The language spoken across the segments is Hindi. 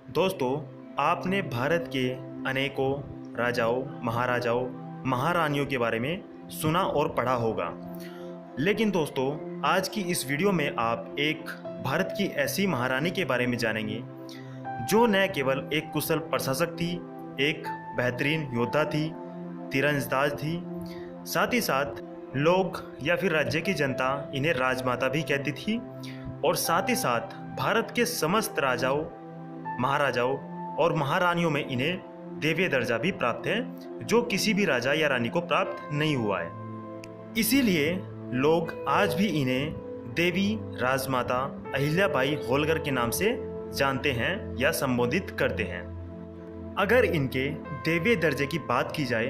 दोस्तों, आपने भारत के अनेकों राजाओं, महाराजाओं, महारानियों के बारे में सुना और पढ़ा होगा। लेकिन दोस्तों, आज की इस वीडियो में आप एक भारत की ऐसी महारानी के बारे में जानेंगे जो न केवल एक कुशल प्रशासक थी, एक बेहतरीन योद्धा थी, तीरंदाज थी, साथ ही साथ लोग या फिर राज्य की जनता इन्हें राजमाता भी कहती थी और साथ ही साथ भारत के समस्त राजाओं, महाराजाओं और महारानियों में इन्हें देवीय दर्जा भी प्राप्त है, जो किसी भी राजा या रानी को प्राप्त नहीं हुआ है। इसीलिए लोग आज भी इन्हें देवी राजमाता अहिल्याबाई होलकर के नाम से जानते हैं या संबोधित करते हैं। अगर इनके देवीय दर्जे की बात की जाए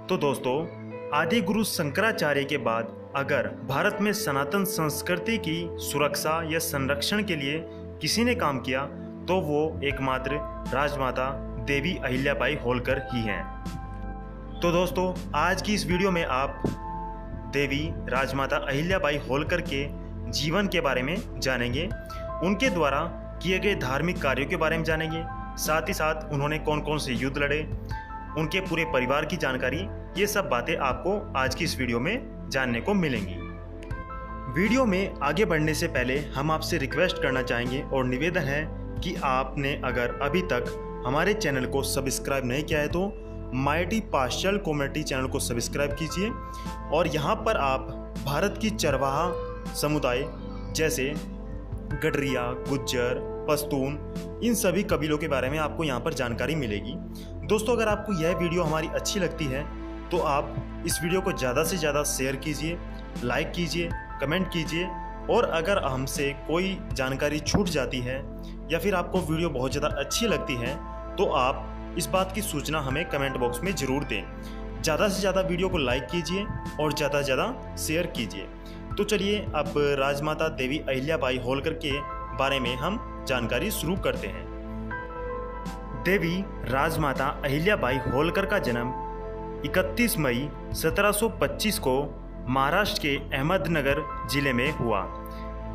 तो दोस्तों, आदि गुरु शंकराचार्य के बाद अगर भारत में सनातन संस्कृति की सुरक्षा या संरक्षण के लिए किसी ने काम किया तो वो एकमात्र राजमाता देवी अहिल्याबाई होलकर ही हैं। तो दोस्तों, आज की इस वीडियो में आप देवी राजमाता अहिल्याबाई होलकर के जीवन के बारे में जानेंगे, उनके द्वारा किए गए धार्मिक कार्यों के बारे में जानेंगे, साथ ही साथ उन्होंने कौन कौन से युद्ध लड़े, उनके पूरे परिवार की जानकारी, ये सब बातें आपको आज की इस वीडियो में जानने को मिलेंगी। वीडियो में आगे बढ़ने से पहले हम आपसे रिक्वेस्ट करना चाहेंगे और निवेदन है कि आपने अगर अभी तक हमारे चैनल को सब्सक्राइब नहीं किया है तो माइटी पास्चल कम्युनिटी चैनल को सब्सक्राइब कीजिए और यहाँ पर आप भारत की चरवाहा समुदाय जैसे गडरिया, गुज्जर, पश्तून, इन सभी कबीलों के बारे में आपको यहाँ पर जानकारी मिलेगी। दोस्तों, अगर आपको यह वीडियो हमारी अच्छी लगती है तो आप इस वीडियो को ज़्यादा से ज़्यादा शेयर कीजिए, लाइक कीजिए, कमेंट कीजिए और अगर हमसे कोई जानकारी छूट जाती है या फिर आपको वीडियो बहुत ज़्यादा अच्छी लगती है तो आप इस बात की सूचना हमें कमेंट बॉक्स में ज़रूर दें। ज़्यादा से ज़्यादा वीडियो को लाइक कीजिए और ज़्यादा से ज़्यादा शेयर कीजिए। तो चलिए अब राजमाता देवी अहिल्याबाई होलकर के बारे में हम जानकारी शुरू करते हैं। देवी राजमाता अहिल्याबाई होलकर का जन्म 31 मई 1725 को महाराष्ट्र के अहमदनगर जिले में हुआ।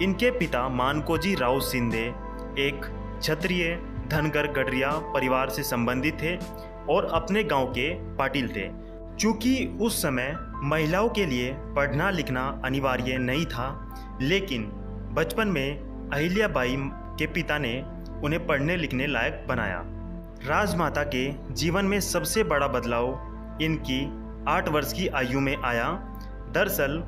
इनके पिता मानकोजी राव शिंदे एक क्षत्रिय धनगर गडरिया परिवार से संबंधित थे और अपने गांव के पाटिल थे। चूँकि उस समय महिलाओं के लिए पढ़ना लिखना अनिवार्य नहीं था, लेकिन बचपन में अहिल्याबाई के पिता ने उन्हें पढ़ने लिखने लायक बनाया। राजमाता के जीवन में सबसे बड़ा बदलाव इनकी 8 वर्ष की आयु में आया। दरअसल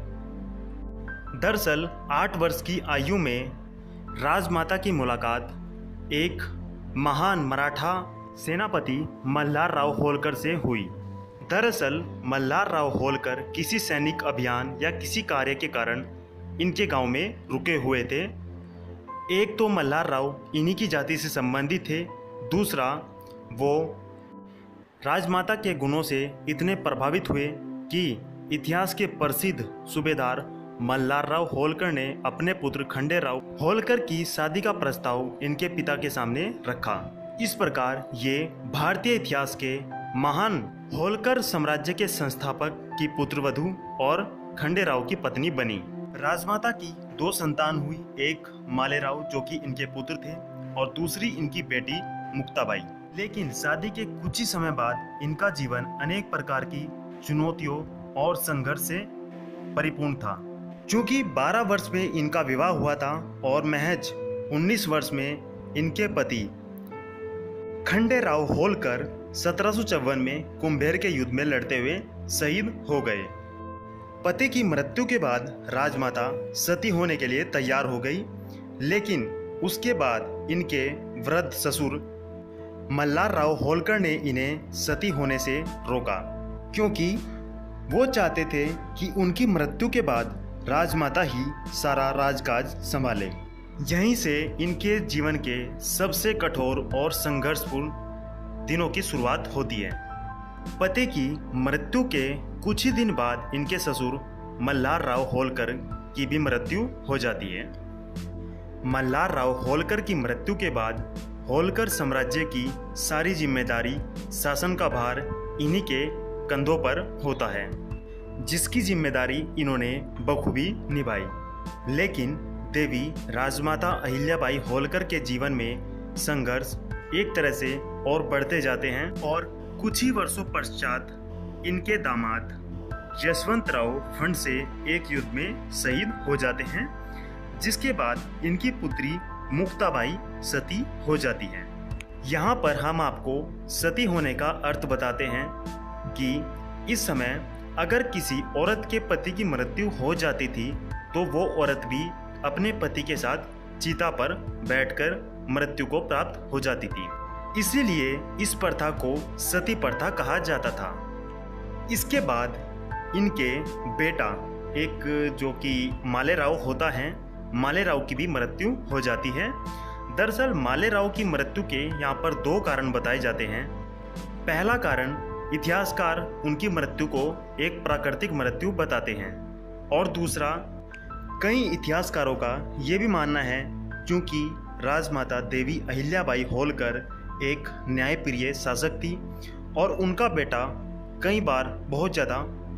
8 वर्ष की आयु में राजमाता की मुलाकात एक महान मराठा सेनापति मल्हारराव होलकर से हुई। दरअसल मल्हारराव होलकर किसी सैनिक अभियान या किसी कार्य के कारण इनके गांव में रुके हुए थे। एक तो मल्हारराव इन्हीं की जाति से संबंधित थे, दूसरा वो राजमाता के गुणों से इतने प्रभावित हुए कि इतिहास के प्रसिद्ध सूबेदार मल्हारराव होलकर ने अपने पुत्र खंडेराव होलकर की शादी का प्रस्ताव इनके पिता के सामने रखा। इस प्रकार ये भारतीय इतिहास के महान होलकर साम्राज्य के संस्थापक की पुत्रवधू और खंडेराव की पत्नी बनी। राजमाता की 2 संतान हुई, एक मालेराव जो कि इनके पुत्र थे और दूसरी इनकी बेटी मुक्ताबाई। लेकिन शादी के कुछ ही समय बाद इनका जीवन अनेक प्रकार की चुनौतियों और संघर्ष से परिपूर्ण था। चूँकि 12 वर्ष में इनका विवाह हुआ था और महज 19 वर्ष में इनके पति खंडेराव होलकर 1754 में कुंभेर के युद्ध में लड़ते हुए शहीद हो गए। पति की मृत्यु के बाद राजमाता सती होने के लिए तैयार हो गई, लेकिन उसके बाद इनके वृद्ध ससुर मल्हारराव होलकर ने इन्हें सती होने से रोका, क्योंकि वो चाहते थे कि उनकी मृत्यु के बाद राजमाता ही सारा राजकाज संभाले। यहीं से इनके जीवन के सबसे कठोर और संघर्षपूर्ण दिनों की शुरुआत होती है। पति की मृत्यु के कुछ ही दिन बाद इनके ससुर मल्हारराव होलकर की भी मृत्यु हो जाती है। मल्हारराव होलकर की मृत्यु के बाद होलकर साम्राज्य की सारी जिम्मेदारी, शासन का भार इन्हीं के कंधों पर होता है, जिसकी जिम्मेदारी इन्होंने बखूबी निभाई। लेकिन देवी राजमाता अहिल्याबाई होलकर के जीवन में संघर्ष एक तरह से और बढ़ते जाते हैं और कुछ ही वर्षों पश्चात इनके दामाद यशवंतराव फंड से एक युद्ध में शहीद हो जाते हैं, जिसके बाद इनकी पुत्री मुक्ताबाई सती हो जाती है। यहाँ पर हम आपको सती होने का अर्थ बताते हैं कि इस समय अगर किसी औरत के पति की मृत्यु हो जाती थी तो वो औरत भी अपने पति के साथ चीता पर बैठकर मृत्यु को प्राप्त हो जाती थी। इसीलिए इस प्रथा को सती प्रथा कहा जाता था। इसके बाद इनके बेटा एक जो कि मालेराव होता है, मालेराव की भी मृत्यु हो जाती है। दरअसल मालेराव की मृत्यु के यहाँ पर दो कारण बताए जाते हैं। पहला कारण इतिहासकार उनकी मृत्यु को एक प्राकृतिक मृत्यु बताते हैं और दूसरा कई इतिहासकारों का ये भी मानना है क्योंकि राजमाता देवी अहिल्याबाई होलकर एक न्यायप्रिय शासक थी और उनका बेटा कई बार बहुत ज़्यादा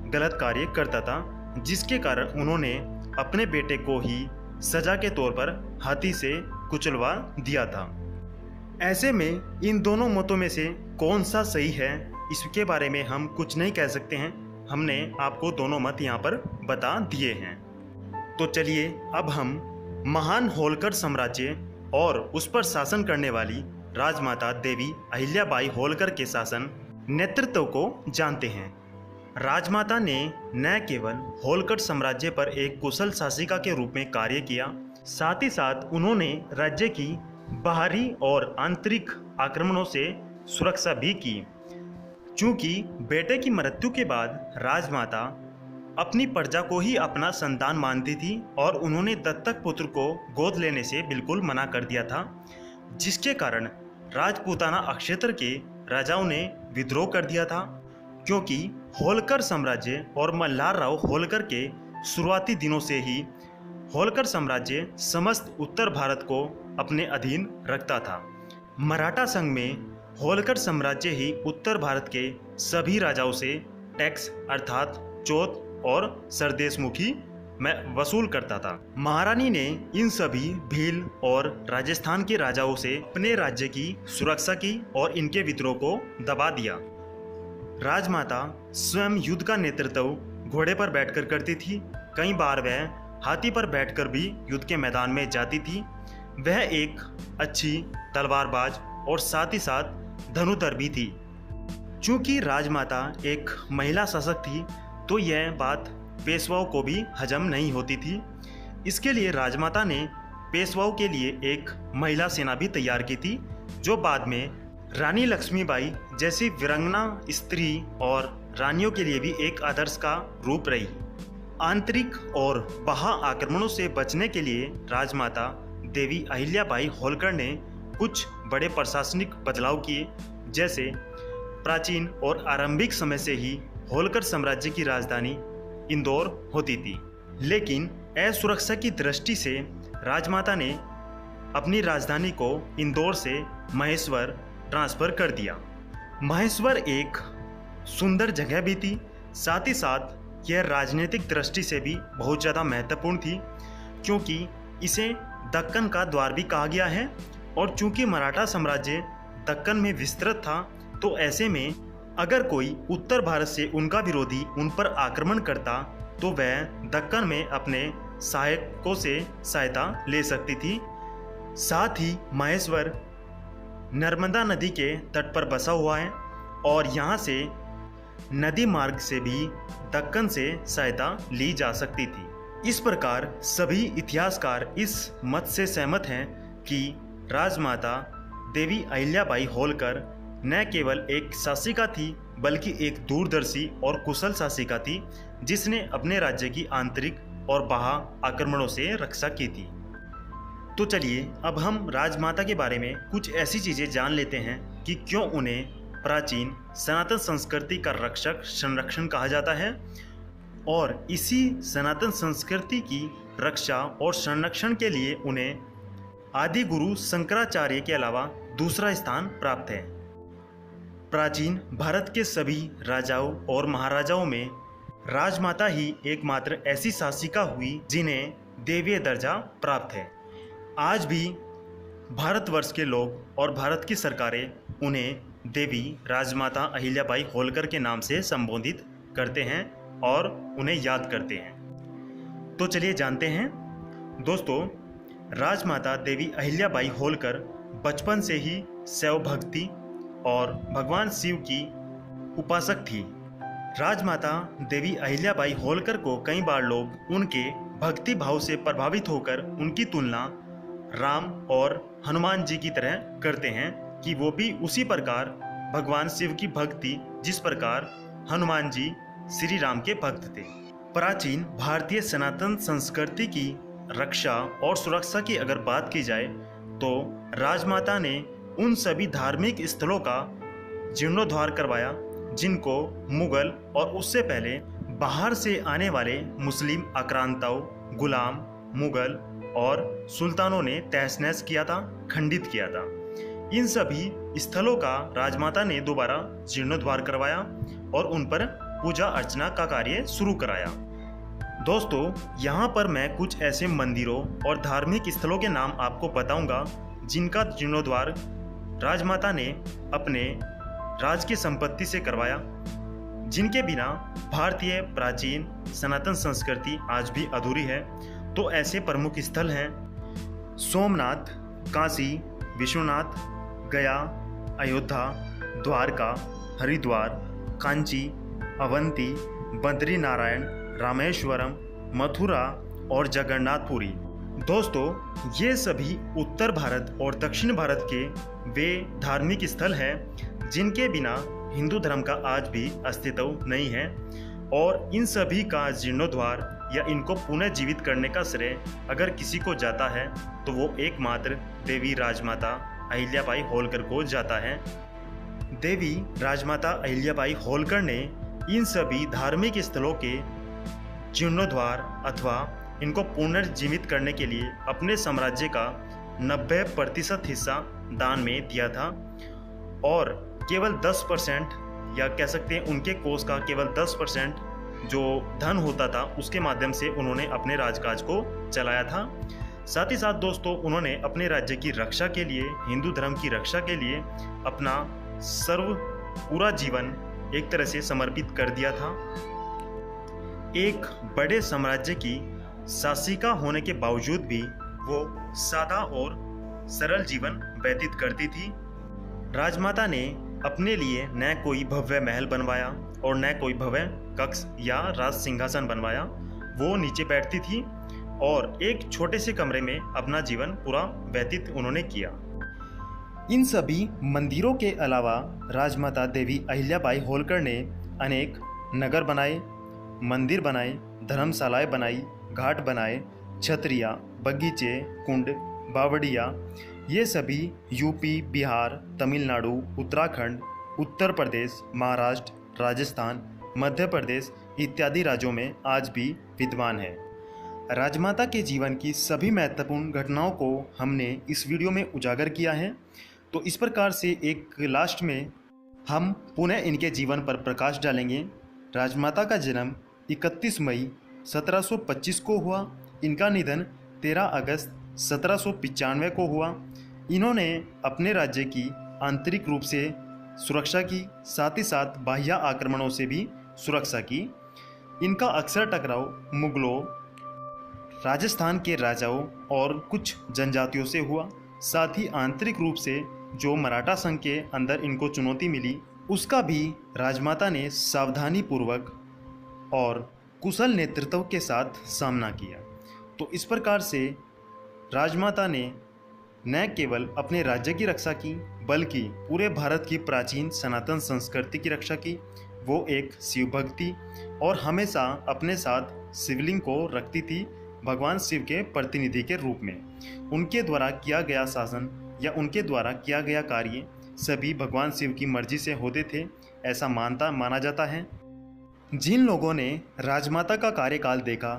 गलत कार्य करता था, जिसके कारण उन्होंने अपने बेटे को ही सजा के तौर पर हाथी से कुचलवा दिया था। ऐसे में इन दोनों मतों में से कौन सा सही है इसके बारे में हम कुछ नहीं कह सकते हैं। हमने आपको दोनों मत यहाँ पर बता दिए हैं। तो चलिए अब हम महान होलकर साम्राज्य और उस पर शासन करने वाली राजमाता देवी अहिल्याबाई होलकर के शासन नेतृत्व को जानते हैं। राजमाता ने न केवल होलकर साम्राज्य पर एक कुशल शासिका के रूप में कार्य किया, साथ ही साथ उन्होंने राज्य की बाहरी और आंतरिक आक्रमणों से सुरक्षा भी की। चूंकि बेटे की मृत्यु के बाद राजमाता अपनी प्रजा को ही अपना संतान मानती थी और उन्होंने दत्तक पुत्र को गोद लेने से बिल्कुल मना कर दिया था, जिसके कारण राजपूताना क्षेत्र के राजाओं ने विद्रोह कर दिया था। क्योंकि होलकर साम्राज्य और मल्हारराव होलकर के शुरुआती दिनों से ही होलकर साम्राज्य समस्त उत्तर भारत को अपने अधीन रखता था। मराठा संघ में होलकर साम्राज्य ही उत्तर भारत के सभी राजाओं से टैक्स अर्थात चौथ और सरदेशमुखी में वसूल करता था। महारानी ने इन सभी भील और राजस्थान के राजाओं से अपने राज्य की सुरक्षा की और इनके विद्रोह को दबा दिया। राजमाता स्वयं युद्ध का नेतृत्व घोड़े पर बैठकर करती थी। कई बार वह हाथी पर बैठकर भी युद्ध के मैदान में जाती थी। वह एक अच्छी तलवारबाज और साथ ही साथ धनुधर भी थी। चूंकि राजमाता एक महिला शासक थी तो यह बात पेशवाओं को भी हजम नहीं होती थी। इसके लिए राजमाता ने पेशवाओं के लिए एक महिला सेना भी तैयार की थी, जो बाद में रानी लक्ष्मीबाई जैसी वीरांगना स्त्री और रानियों के लिए भी एक आदर्श का रूप रही। आंतरिक और बाह्य आक्रमणों से बचने के लिए राजमाता देवी अहिल्याबाई होलकर ने कुछ बड़े प्रशासनिक बदलाव किए। जैसे प्राचीन और आरंभिक समय से ही होलकर साम्राज्य की राजधानी इंदौर होती थी, लेकिन असुरक्षा की दृष्टि से राजमाता ने अपनी राजधानी को इंदौर से महेश्वर ट्रांसफर कर दिया। महेश्वर एक सुंदर जगह भी थी, साथ ही साथ यह राजनीतिक दृष्टि से भी बहुत ज़्यादा महत्वपूर्ण थी, क्योंकि इसे दक्कन का द्वार भी कहा गया है। और चूंकि मराठा साम्राज्य दक्कन में विस्तृत था, तो ऐसे में अगर कोई उत्तर भारत से उनका विरोधी उन पर आक्रमण करता तो वह दक्कन में अपने सहायकों से सहायता ले सकती थी। साथ ही महेश्वर नर्मदा नदी के तट पर बसा हुआ है और यहाँ से नदी मार्ग से भी दक्कन से सहायता ली जा सकती थी। इस प्रकार सभी इतिहासकार इस मत से सहमत हैं कि राजमाता देवी अहिल्याबाई होलकर न केवल एक शासिका थी बल्कि एक दूरदर्शी और कुशल शासिका थी, जिसने अपने राज्य की आंतरिक और बाह्य आक्रमणों से रक्षा की थी। तो चलिए अब हम राजमाता के बारे में कुछ ऐसी चीज़ें जान लेते हैं कि क्यों उन्हें प्राचीन सनातन संस्कृति का रक्षक संरक्षण कहा जाता है और इसी सनातन संस्कृति की रक्षा और संरक्षण के लिए उन्हें आदि गुरु शंकराचार्य के अलावा दूसरा स्थान प्राप्त है। प्राचीन भारत के सभी राजाओं और महाराजाओं में राजमाता ही एकमात्र ऐसी शासिका हुई जिन्हें देवीय दर्जा प्राप्त है। आज भी भारतवर्ष के लोग और भारत की सरकारें उन्हें देवी राजमाता अहिल्याबाई होलकर के नाम से संबोधित करते हैं और उन्हें याद करते हैं। तो चलिए जानते हैं। दोस्तों, राजमाता देवी अहिल्याबाई होलकर बचपन से ही शैव भक्ति और भगवान शिव की उपासक थी। राजमाता देवी अहिल्याबाई होलकर को कई बार लोग उनके भक्ति भाव से प्रभावित होकर उनकी तुलना राम और हनुमान जी की तरह करते हैं कि वो भी उसी प्रकार भगवान शिव की भक्ति जिस प्रकार हनुमान जी श्री राम के भक्त थे। प्राचीन भारतीय सनातन संस्कृति की रक्षा और सुरक्षा की अगर बात की जाए तो राजमाता ने उन सभी धार्मिक स्थलों का जीर्णोद्धार करवाया जिनको मुगल और उससे पहले बाहर से आने वाले मुस्लिम आक्रांताओं, गुलाम, मुगल और सुल्तानों ने तहस नहस किया था, खंडित किया था। इन सभी स्थलों का राजमाता ने दोबारा जीर्णोद्धार करवाया और उन पर पूजा अर्चना का कार्य शुरू कराया। दोस्तों, यहाँ पर मैं कुछ ऐसे मंदिरों और धार्मिक स्थलों के नाम आपको बताऊंगा जिनका जीर्णोद्धार राजमाता ने अपने राज की संपत्ति से करवाया, जिनके बिना भारतीय प्राचीन सनातन संस्कृति आज भी अधूरी है। तो ऐसे प्रमुख स्थल हैं सोमनाथ, काशी विश्वनाथ, गया, अयोध्या, द्वारका, हरिद्वार, कांची, अवंती, बद्रीनारायण, रामेश्वरम, मथुरा और जगन्नाथपुरी। दोस्तों, ये सभी उत्तर भारत और दक्षिण भारत के वे धार्मिक स्थल हैं जिनके बिना हिंदू धर्म का आज भी अस्तित्व नहीं है और इन सभी का जीर्णोद्धार या इनको पुनः जीवित करने का श्रेय अगर किसी को जाता है तो वो एकमात्र देवी राजमाता अहिल्याबाई होलकर को जाता है। देवी राजमाता अहिल्याबाई होलकर ने इन सभी धार्मिक स्थलों के जीर्णोद्धार अथवा इनको पुनर्जीवित करने के लिए अपने साम्राज्य का 90% हिस्सा दान में दिया था और केवल 10% या कह सकते हैं उनके कोष का केवल 10% जो धन होता था उसके माध्यम से उन्होंने अपने राजकाज को चलाया था। साथ ही साथ दोस्तों, उन्होंने अपने राज्य की रक्षा के लिए, हिंदू धर्म की रक्षा के लिए अपना पूरा जीवन एक तरह से समर्पित कर दिया था। एक बड़े साम्राज्य की शासिका होने के बावजूद भी वो सादा और सरल जीवन व्यतीत करती थी। राजमाता ने अपने लिए न कोई भव्य महल बनवाया और न कोई भव्य कक्ष या राज सिंहासन बनवाया। वो नीचे बैठती थी और एक छोटे से कमरे में अपना जीवन पूरा व्यतीत उन्होंने किया। इन सभी मंदिरों के अलावा राजमाता देवी अहिल्याबाई होलकर ने अनेक नगर बनाए, मंदिर बनाए, धर्मशालाएं बनाई, घाट बनाए, छतरियाँ, बगीचे, कुंड, बावड़िया, ये सभी यूपी, बिहार, तमिलनाडु, उत्तराखंड, उत्तर प्रदेश, महाराष्ट्र, राजस्थान, मध्य प्रदेश इत्यादि राज्यों में आज भी विद्यमान है। राजमाता के जीवन की सभी महत्वपूर्ण घटनाओं को हमने इस वीडियो में उजागर किया है। तो इस प्रकार से एक लास्ट में हम पुनः इनके जीवन पर प्रकाश डालेंगे। राजमाता का जन्म 31 मई 1725 को हुआ। इनका निधन 13 अगस्त 1795 को हुआ। इन्होंने अपने राज्य की आंतरिक रूप से सुरक्षा की, साथ ही साथ बाह्य आक्रमणों से भी सुरक्षा की। इनका अक्सर टकराव मुगलों, राजस्थान के राजाओं और कुछ जनजातियों से हुआ। साथ ही आंतरिक रूप से जो मराठा संघ के अंदर इनको चुनौती मिली उसका भी राजमाता ने सावधानी पूर्वक और कुशल नेतृत्व के साथ सामना किया। तो इस प्रकार से राजमाता ने न केवल अपने राज्य की रक्षा की बल्कि पूरे भारत की प्राचीन सनातन संस्कृति की रक्षा की। वो एक शिव भक्ति और हमेशा अपने साथ शिवलिंग को रखती थी भगवान शिव के प्रतिनिधि के रूप में। उनके द्वारा किया गया शासन या उनके द्वारा किया गया कार्य सभी भगवान शिव की मर्जी से होते थे, ऐसा माना जाता है। जिन लोगों ने राजमाता का कार्यकाल देखा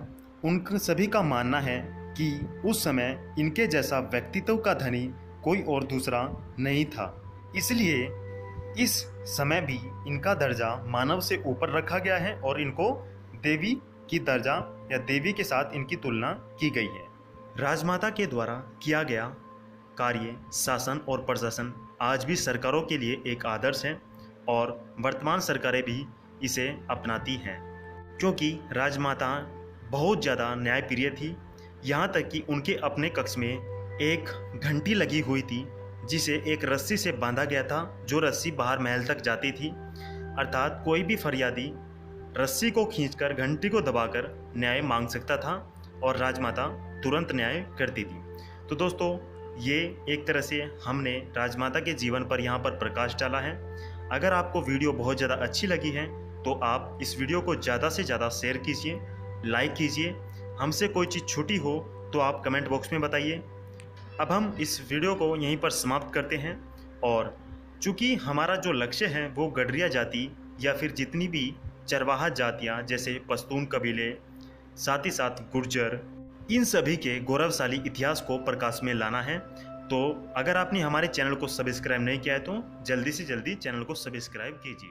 उन सभी का मानना है कि उस समय इनके जैसा व्यक्तित्व का धनी कोई और दूसरा नहीं था। इसलिए इस समय भी इनका दर्जा मानव से ऊपर रखा गया है और इनको देवी की दर्जा या देवी के साथ इनकी तुलना की गई है। राजमाता के द्वारा किया गया कार्य, शासन और प्रशासन आज भी सरकारों के लिए एक आदर्श है और वर्तमान सरकारें भी इसे अपनाती हैं, क्योंकि राजमाता बहुत ज़्यादा न्यायप्रिय थी। यहाँ तक कि उनके अपने कक्ष में एक घंटी लगी हुई थी जिसे एक रस्सी से बांधा गया था, जो रस्सी बाहर महल तक जाती थी। अर्थात कोई भी फरियादी रस्सी को खींचकर घंटी को दबाकर न्याय मांग सकता था और राजमाता तुरंत न्याय करती थी। तो दोस्तों, ये एक तरह से हमने राजमाता के जीवन पर यहाँ पर प्रकाश डाला है। अगर आपको वीडियो बहुत ज़्यादा अच्छी लगी है तो आप इस वीडियो को ज़्यादा से ज़्यादा शेयर कीजिए, लाइक कीजिए। हमसे कोई चीज़ छूटी हो तो आप कमेंट बॉक्स में बताइए। अब हम इस वीडियो को यहीं पर समाप्त करते हैं। और चूँकि हमारा जो लक्ष्य है वो गडरिया जाति या फिर जितनी भी चरवाहा जातियाँ जैसे पश्तून कबीले, साथ ही साथ गुर्जर, इन सभी के गौरवशाली इतिहास को प्रकाश में लाना है। तो अगर आपने हमारे चैनल को सब्सक्राइब नहीं किया है तो जल्दी से जल्दी चैनल को सब्सक्राइब कीजिए।